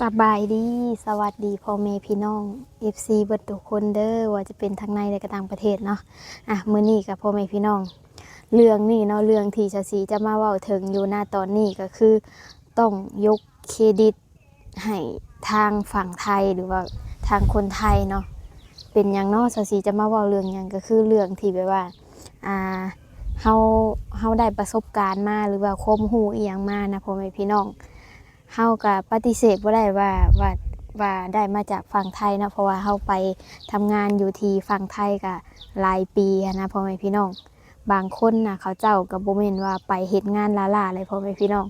สบายดีสวัสดีพ่อแม่พี่น้อง FC เบิดทุกคนเด้อว่าจะเป็นทั้งในและก็ต่างประเทศเนาะมื้อนี้กับพ่อแม่พี่น้องเรื่องนี้เนาะเรื่องที่ชาซีจะมาเว้าถึงอยู่หน้าตอนนี้ก็คือต้องยกเครดิตให้ทางฝั่งไทยหรือว่าทางคนไทยเนาะเป็นหยังเนาะชาซีจะมาเว้าเรื่องหยังก็คือเรื่องที่แบบว่าอ่าเฮาเฮาได้ประสบการณ์มาหรือว่าความรู้อีหยังมานะพ่อแม่พี่น้อง เฮาก็ปฏิเสธบ่ได้ว่าได้มาจากฝั่งไทยนะเพราะว่าเฮาไปทำงานอยู่ที่ฝั่งไทยก็หลายปีนะพ่อแม่พี่น้องบางคนน่ะเขาเจ้าก็บ่แม่นว่าไปเฮ็ดงานล่าๆเลยพ่อแม่พี่น้อง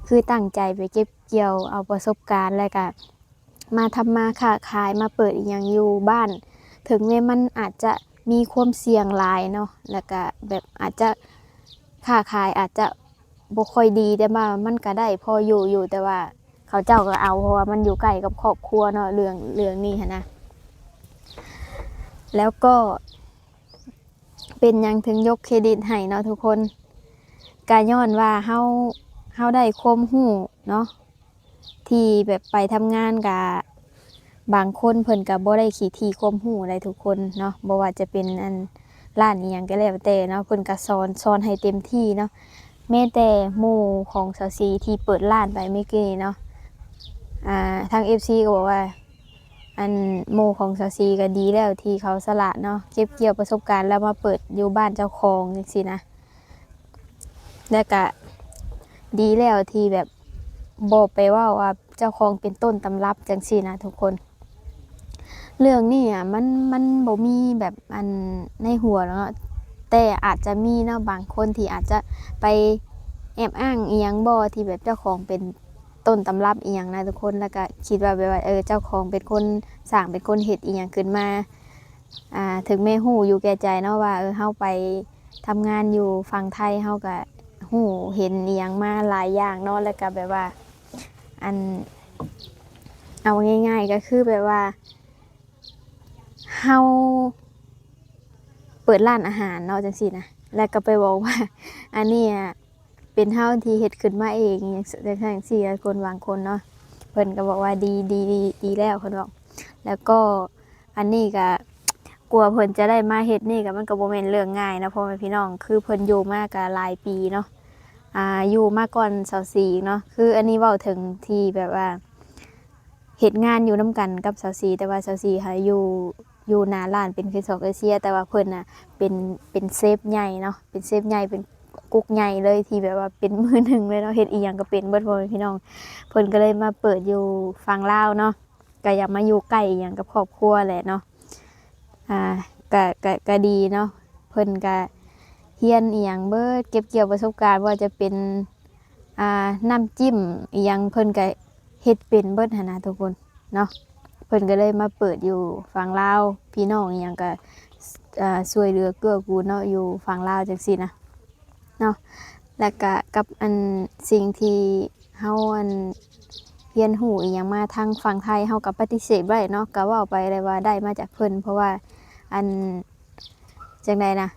คือตั้งใจไปเก็บเกี่ยวเอาประสบการณ์แล้วก็มาทำมาค้าขายมาเปิดอีหยังอยู่บ้านถึงแม้มันอาจจะมีความเสี่ยงหลายเนาะแล้วก็แบบอาจจะค้าขายอาจจะบ่ค่อยดีแต่ว่ามันก็ได้พออยู่แต่ว่าเขาเจ้าก็เอาเพราะว่ามันอยู่ใกล้กับครอบครัวเนาะเรื่องนี้หั้นนะแล้วก็เป็นหยังถึงยกเครดิตให้เนาะทุกคนก็ย้อนว่าเฮาได้ความรู้เนาะที่แบบไปทำงานกับบางคนเพิ่นก็บ่ได้ขี้ที่ความรู้ได้ทุกคนเนาะบ่ว่าจะเป็นอันร้านอีหยังก็แล้วแต่เนาะเพิ่นก็สอนให้เต็มที่เนาะ แม้แต่หมู่ของสาวซีที่เปิดร้านไปเมื่อกี้เนาะทาง FC ก็บอกว่าอันหมู่ของสาวซีก็ดีแล้วที่เขาสละเนาะเก็บเกี่ยวประสบการณ์แล้วมาเปิดอยู่บ้านเจ้าของจังซี่นะแล้วก็ดีแล้วที่แบบบ่ไปเว้าว่าเจ้าของเป็นต้นตำรับจังซี่นะทุกคนเรื่องนี้มันบ่มีแบบอันในหัวแล้วเนาะแต่อาจจะมีเนาะบางคนที่อาจจะไป แอบอ้างอีหยังบ่ที่แบบเจ้าของเป็นต้นตำรับอีหยังนะทุกคนแล้วก็คิดว่าแบบว่าเจ้าของเป็นคนสร้างเป็นคนเฮ็ดอีหยังขึ้นมาถึงแม้ฮู้อยู่แก่ใจเนาะว่าเฮาไปทำงานอยู่ฝั่งไทยเฮาก็ฮู้เห็นอีหยังมาหลายอย่างเนาะแล้วก็แบบว่าอันเอาง่ายๆก็คือแบบว่าเฮาเปิดร้านอาหารเนาะจังซี่นะแล้วก็ไปบอกว่าอันนี้เป็นเฮาที่เฮ็ดขึ้นมาเองอย่างจังซี่คนบางคนเนาะเพิ่นก็บอกว่าดีแล้วเพิ่นบอกแล้วก็อันนี้ก็กลัวเพิ่นจะได้มาเฮ็ดนี่ก็มันก็บ่แม่นเรื่องง่ายนะพ่อแม่พี่น้องคือเพิ่นอยู่มาก็หลายปีเนาะอยู่มาก่อน24เนาะคืออันนี้เว้าถึงที่แบบว่าเฮ็ดงานอยู่นำกันกับ24แต่ว่า24ค่ะอยู่หน้าร้านเป็นคือสอกเอเชียแต่ว่าเพิ่นน่ะเป็นเซฟใหญ่เนาะเป็นเซฟใหญ่เป็น กุ๊กใหญ่เลยที่แบบว่าเป็นมือหนึ่งเลยเนาะเฮ็ดอีหยังก็เป็นเบิดพ่อแม่พี่น้องเพิ่นก็เลยมาเปิดอยู่ฝั่งลาวเนาะก็อยากมาอยู่ใกล้อีหยังกับครอบครัวแหละเนาะอ่าก็ดีเนาะเพิ่นก็เฮียนอีหยังเบิดเก็บเกี่ยวประสบการณ์ว่าจะเป็นน้ำจิ้มอีหยังเพิ่นก็เฮ็ดเป็นเบิดหั้นนะทุกคนเนาะเพิ่นก็เลยมาเปิดอยู่ฝั่งลาวพี่น้องอีหยังก็ช่วยเหลือเกื้อกูลเนาะอยู่ฝั่งลาวจังซี่นะ เนาะแล้วก็กับอันสิ่งที่เฮาอันเรียนรู้อีหยังมาทางฝั่งไทยเฮาก็ปฏิเสธไว้เนาะก็เว้าไปเลยว่าได้มาจากเพิ่นเพราะว่าอันจังใดนะ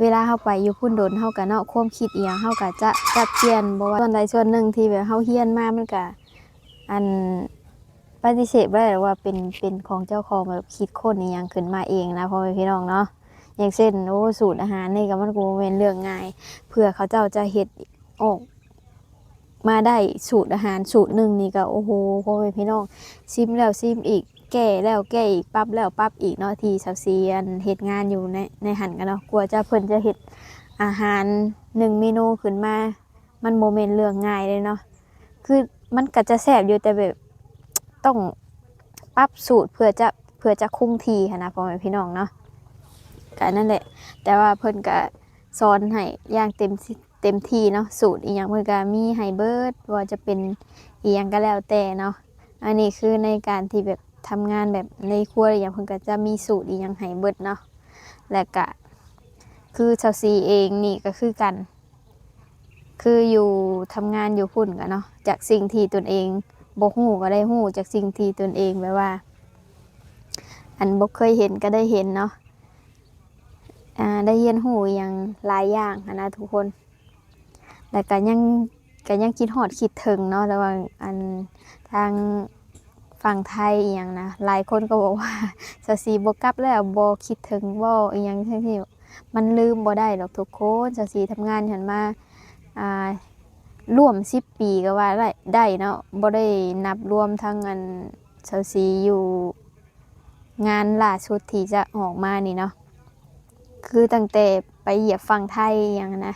เวลาเฮาไปอยู่พุ่นโดนเฮาก็เนาะความคิดอีหยังเฮาก็จะเปลี่ยนบ่ว่าส่วนใดส่วนหนึ่งที่แบบเฮาเรียนมามันก็อันปฏิเสธบ่ได้หรอกว่าเป็นของเจ้าของแบบคิดค้นอีหยังขึ้นมาเองนะพ่อแม่พี่น้องเนาะ อย่างเช่นสูตรอาหารนี่ก็มันก็บ่แม่นเรื่องง่ายเพื่อเขาเจ้าจะเฮ็ดออกมาได้สูตรอาหารสูตรหนึ่งนี่ก็โอ้โหพ่อแม่พี่น้องชิมแล้วชิมอีกแก้แล้วแก้อีกปรับแล้วปรับอีกเนาะที่ชาวเซียนเฮ็ดงานอยู่ในหันกันเนาะกลัวจะเพิ่นจะเฮ็ดอาหาร1เมนูขึ้นมามันบ่แม่นเรื่องง่ายเลยเนาะคือมันก็จะแซ่บอยู่แต่แบบต้องปรับสูตรเพื่อจะคงที่หั้นนะพ่อแม่พี่น้องเนาะ ก็นั่นแหละแต่ว่าเพิ่นก็สอนให้อย่างเต็มที่เนาะสูตรอีหยังเพิ่นก็มีให้เบิดว่าจะเป็นอีหยังก็แล้วแต่เนาะอันนี้คือในการที่แบบทำงานแบบในครัวอีหยังเพิ่นก็จะมีสูตรอีหยังให้เบิดเนาะและก็คือชาวซีเองนี่ก็คือกันคืออยู่ทำงานอยู่พุ่นกันเนาะจากสิ่งที่ตนเองบ่ฮู้ก็ได้ฮู้จากสิ่งที่ตนเองแบบว่าอันบ่เคยเห็นก็ได้เห็นเนาะ ได้เรียนรู้อย่างหลายอย่างนะทุกคนแต่ก็ยัง ก็ยังคิดฮอดคิดถึงเนาะแต่ว่าอันทางฝั่งไทยอีหยังนะหลายคนก็บอกว่าซาซีบ่กลับแล้วบ่คิดถึงบ่อีหยังทั้งที่มันลืมบ่ได้ดอกทุกคนซาซีทำงานหันมาอ่าร่วม10ปีก็ว่าได้เนาะบ่ได้นับรวมทั้งอันซาซีอยู่งานล่าสุดที่จะออกมานี่เนาะคือตั้งแต่ไปเหยียบฝั่งไทยอย่างนะ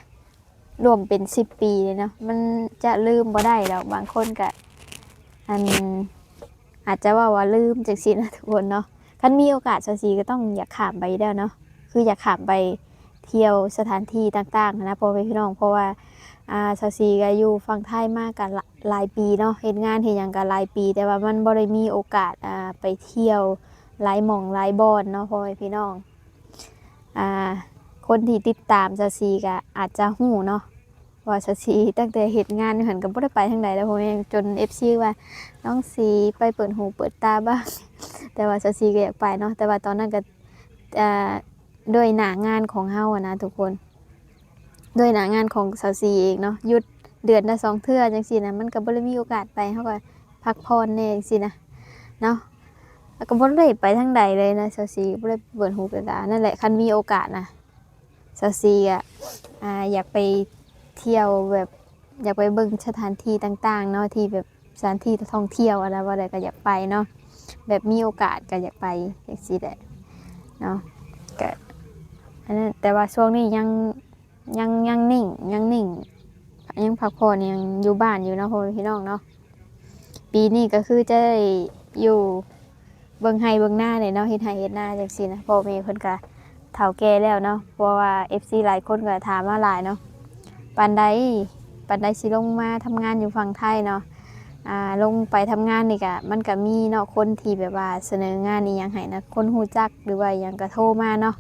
รวมเป็น10ปีเลยเนาะมันจะลืมบ่ได้ดอกบางคนก็อันอาจจะว่าลืมจังซี่นะทุกคนเนาะคันมีโอกาสซาซีก็ต้องอยากข้ามไปแล้วเนาะคืออยากข้ามไปเที่ยวสถานที่ต่างๆนะพ่อแม่พี่น้องเพราะว่าซาซีก็อยู่ฝั่งไทยมากันหลายปีเนาะเฮ็ดงานเฮ็ดหยังกันหลายปีแต่ว่ามันบ่ได้มีโอกาสไปเที่ยวหลายหม่องหลายบ่อนเนาะพ่อแม่พี่น้องคนที่ติดตามซาซีก็อาจจะฮู้เนาะว่าซาซีตั้งแต่เฮ็ดงานอยู่หั่นก็บ่ได้ไปทางใดแล้วพ่อแม่จน FC ว่าน้องซีไปเปิดหูเปิดตาบ้างแต่ว่าซาซีก็อยากไปเนาะแต่ว่าตอนนั้นก็ด้วยหน้างานของเฮาอะนะทุกคนด้วยหน้างานของซาซีเองเนาะหยุดเดือนละ2เทื่อจังซี่นะมันก็บ่ได้มีโอกาสไปเฮาก็พักผ่อนแน่จังซี่นะเนาะแล้วก็บ่ได้ไปทางใดเลยนะซาซีบ่ได้เปิดหูเปิดตานั่นแหละคันมีโอกาสนะซาซีอ่ะอยากไปเที่ยวแบบอยากไปเบิ่งสถานที่ต่างๆเนาะที่แบบสถานที่ท่องเที่ยวอะไรว่าใดก็อยากไปเนาะแบบมีโอกาสก็อยากไปจังซี่แหละเนาะก็อันนั้นแต่ว่าช่วงนี้ยังนิ่งยังพักผ่อนยังอยู่บ้านอยู่เนาะพ่อพี่น้องเนาะปีนี้ก็คือจะได้อยู่เบิ่งไร่เบิ่งนาเลยเนาะเฮ็ดไร่เฮ็ดนาจังซี่นะพ่อแม่เพิ่นก็เฒ่าแก่แล้วเนาะเพราะว่า FC หลายคนก็ถามมาหลายเนาะปานใดสิลงมาทำงานอยู่ฝั่งไทยเนาะลงไปทำงานนี่ก็มันก็มีเนาะคนที่แบบว่าเสนองานนี่หยังให้นะคนฮู้จักหรือว่าหยังก็โทรมาเนาะ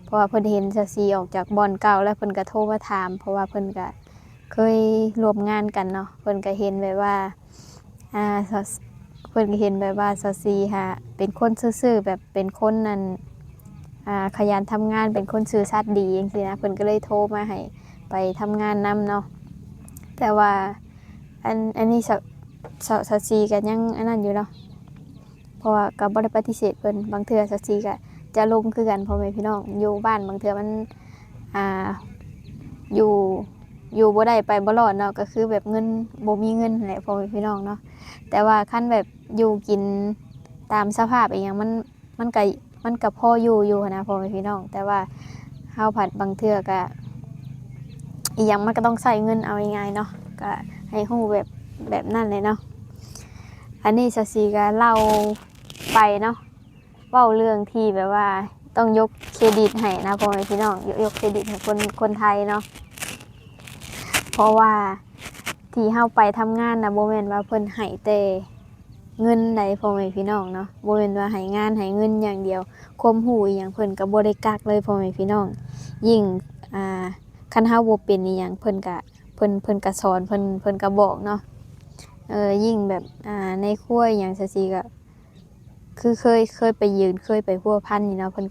เพราะว่าเพิ่นเห็นซาซีออกจากบ่อนเก่าแล้วเพิ่นก็โทรมาถามเพราะว่าเพิ่นก็เคยร่วมงานกันเนาะเพิ่นก็เห็นแบบว่าเพิ่นก็เห็นแบบว่าซาซีค่ะเป็นคนซื่อๆแบบเป็นคนนั้นขยันทำงานเป็นคนซื่อสัตย์ดีจังซี่นะเพิ่นก็เลยโทรมาให้ไปทำงานนำเนาะแต่ว่าอันนี้ซาซีก็ยังอันนั้นอยู่เนาะเพราะว่าก็บ่ได้ปฏิเสธเพิ่นบางเทื่อซาซีก็จะลงคือกันพ่อแม่พี่น้องอยู่บ้านบางเทื่อมันอยู่บ่ได้ไปบ่รอดเนาะก็คือแบบเงินบ่มีเงินแหละพ่อแม่พี่น้องเนาะแต่ว่าคันแบบอยู่กินตามสภาพอีหยังมันก็พออยู่นะพ่อแม่พี่น้องแต่ว่าเฮาผัดบางเทื่อก็อีหยังมันก็ต้องใช้เงินเอาง่ายๆเนาะก็ให้ฮู้แบบนั้นเลยเนาะอันนี้ซาซีก็เล่าไปเนาะเว้าเรื่องที่แบบว่าต้องยกเครดิตให้นะพ่อแม่พี่น้องยกเครดิตให้คนไทยเนาะเพราะว่าที่เฮาไปทำงานนะบ่แม่นว่าเพิ่นให้แต่เงินใดพ่อแม่พี่น้องเนาะบ่แม่นว่าให้งานให้เงินอย่างเดียวความรู้อีหยังเพิ่นก็บ่ได้กักเลยพ่อแม่พี่น้องยิ่งคันเฮาบ่เป็นอีหยังเพิ่นก็สอนเพิ่นก็บอกเนาะยิ่งแบบในครัวอหย่างจังซี่ก็คือเคยไปยืนเคยไปพัวพันนี่เนาะเพิ่น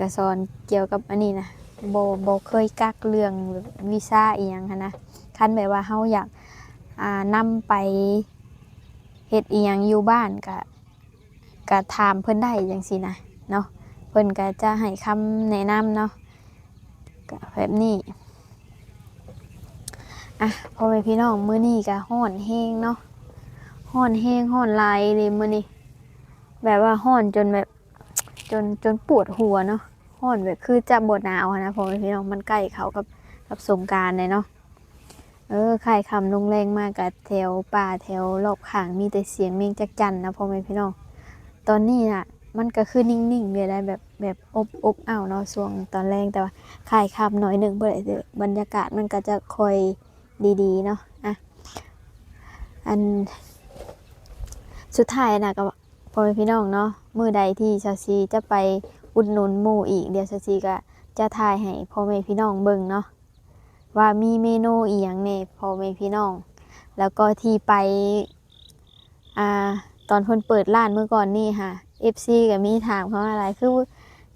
ก็สอนเกี่ยวกับอันนี้นะบ่เคยกักเรื่องวีซ่าอีหยังหันนะคันแบบว่าเฮาอยากนำไปเฮ็ดอีหยังอยู่บ้านก็ถามเพิ่นได้จังซี่นะเนาะเพิ่นก็จะให้คำแนะนำเนาะก็แบบนี้พ่อแม่พี่น้องมื้อนี้ก็ร้อนแฮงเนาะร้อนแฮงร้อนหลายเลยมื้อนี้แบบว่าร้อนจนแบบจนปวดหัวเนาะร้อนแบบคือจะบ่หนาวนะพ่อแม่พี่น้องมันใกล้เข้ากับสงกรานต์เลยเนาะใครคำลงแรงมากกับแถวป่าแถวรอบข้างมีแต่เสียงเมฆจักจั่นนะพ่อแม่พี่น้องตอนนี้น่ะมันก็คือนิ่งๆเลยได้แบบอบอ้าวเนาะช่วงตอนแรกแต่ว่าใครคำหน่อยหนึ่งเพื่อบรรยากาศมันก็จะคอยดีๆเนาะอันสุดท้ายนะก็พ่อแม่พี่น้องเนาะมื้อใดที่ซาซีจะไปอุดหนุนหมู่อีกเดี๋ยวซาซีก็จะถ่ายให้พ่อแม่พี่น้องเบิ่งเนาะว่ามีเมนูอีหยังแน่พ่อแม่พี่น้องแล้วก็ที่ไปตอนเพิ่นเปิดร้านเมื่อก่อนนี่ค่ะ FC ก็มีถามเขาอะไร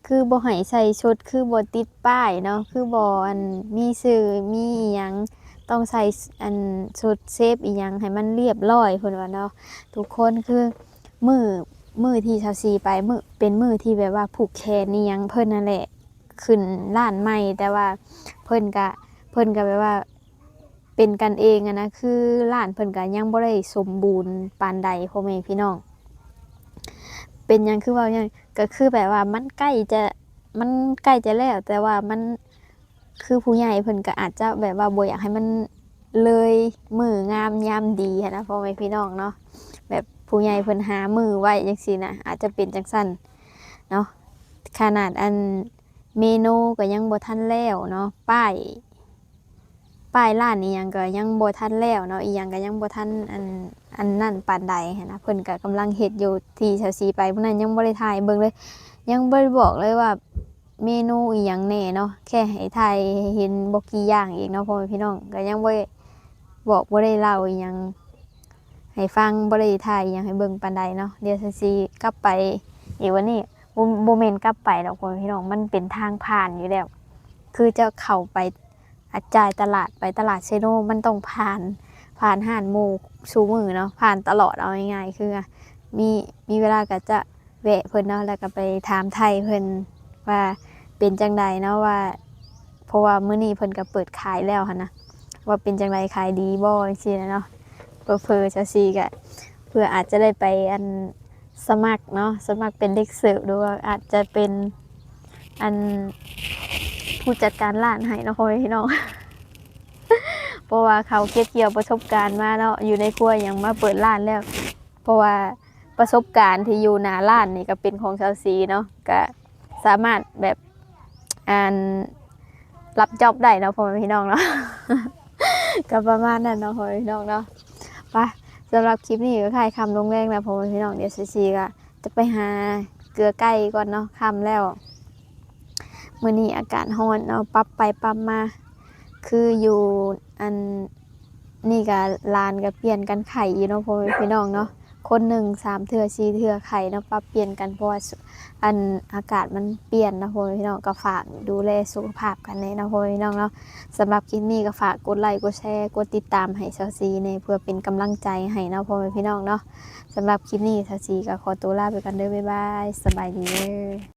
คือบ่ให้ใส่ชุดคือบ่ติดป้ายเนาะคือบ่มีชื่อมีอีหยัง ต้องใส่อันชุดเซฟอีหยังให้มันเรียบร้อยเพิ่นว่าเนาะทุกคนคือมือมือที่ชาวซีไปมือเป็นมือที่แบบว่าผูกแขนนี่ยังเพิ่นนั่นแหละขึ้นล้านใหม่แต่ว่าเพิ่นก็แบบว่าเป็นกันเองอะนะคือล้านเพิ่นก็ยังบ่ได้สมบูรณ์ปานใดพ่อแม่พี่น้องเป็นหยังคือว่าหยังก็คือแบบว่ามันใกล้จะแล้วแต่ว่ามันคือผู้ใหญ่เพิ่นก็อาจจะแบบว่าบ่อยากให้มันเลยมื้องามยามดีหั้นนะพ่อแม่พี่น้องเนาะแบบผู้ใหญ่เพิ่นหามื้อไว้จังซี่นะอาจจะเป็นจังซั่นเนาะขนาดอันเมนูก็ยังบ่ทันแล้วเนาะป้ายร้านอีหยังก็ยังบ่ทันแล้วเนาะอีหยังก็ยังบ่ทันอันนั่นปานใดหั้นนะเพิ่นก็กำลังเฮ็ดอยู่ที่เชาซีไปมื้อนั้นยังบ่ได้ถ่ายเบิ่งเลยยังบ่ได้บอกเลยว่าเมนูอีหยังแหน่เนาะแค่ให้ถ่ายให้เห็นบ่กี่อย่างเองเนาะพ่อแม่พี่น้องก็ยังบ่ได้บอกบ่ได้เล่าอีหยังให้ฟังบ่ได้ถ่ายอีหยังให้เบิ่งปานใดเนาะเดี๋ยวเชาซีกลับไปอีกวันนี้บ่แม่นกลับไปดอกพ่อแม่พี่น้องมันเป็นทางผ่านอยู่แล้วคือจะเข้าไปจ่ายตลาดไปตลาดเซโนมันต้องผ่านห้านหมู่ชูมือเนาะผ่านตลอดเอาง่ายๆคือมีเวลาก็จะแวะเพิ่นเนาะแล้วก็ไปถามไทยเพิ่นว่าเป็นจังใดเนาะว่าเพราะว่ามื้อนี้เพิ่นก็เปิดขายแล้วหั่นนะว่าเป็นจังไดขายดีบ่จังซี่นะเนาะเผลอๆจะซีก็เพื่ออาจจะได้ไปอันสมัครเนาะสมัครเป็นเด็กเสิร์ฟหรือว่าอาจจะเป็นอันผู้จัดการร้านให้เนาะพ่อแม่พี่น้อง เพราะว่าเขาเก็บเกี่ยวประสบการณ์มาเนาะอยู่ในครัวยังมาเปิดร้านแล้วเพราะว่าประสบการณ์ที่อยู่หน้าร้านนี่ก็เป็นของชาวซีเนาะก็สามารถแบบอ่านรับจ็อบได้เนาะพ่อแม่พี่น้องเนาะ ก็ประมาณนั้นเนาะพ่อแม่พี่น้องเนาะไปสำหรับคลิปนี้ก็ค่ายคำลงแรงแล้วพ่อแม่พี่น้องเดี๋ยวชาวซีก็จะไปหาเกลือไก่ก่อนเนาะคำแล้วมื้อนี้อากาศร้อนเนาะปรับไปปรับมาคืออยู่อันนี่ก็ลานก็เปลี่ยนกันไข่อยู่เนาะพ่อแม่พี่น้องเนาะคนหนึ่ง3 เทื่อ4 เทื่อไข่เนาะปรับเปลี่ยนกันเพราะว่าอันอากาศมันเปลี่ยนนะพ่อแม่พี่น้องก็ฝากดูแลสุขภาพกันเลยนะพ่อแม่พี่น้องเนาะสำหรับคลิปนี้ก็ฝากกดไลค์กดแชร์กดติดตามให้ชาวซีในเพื่อเป็นกำลังใจให้เนาะพ่อแม่พี่น้องเนาะสำหรับคลิปนี้ชาวซีก็ขอตัวลาไปกันเด้อบ๊ายบายสบายดีเด้อ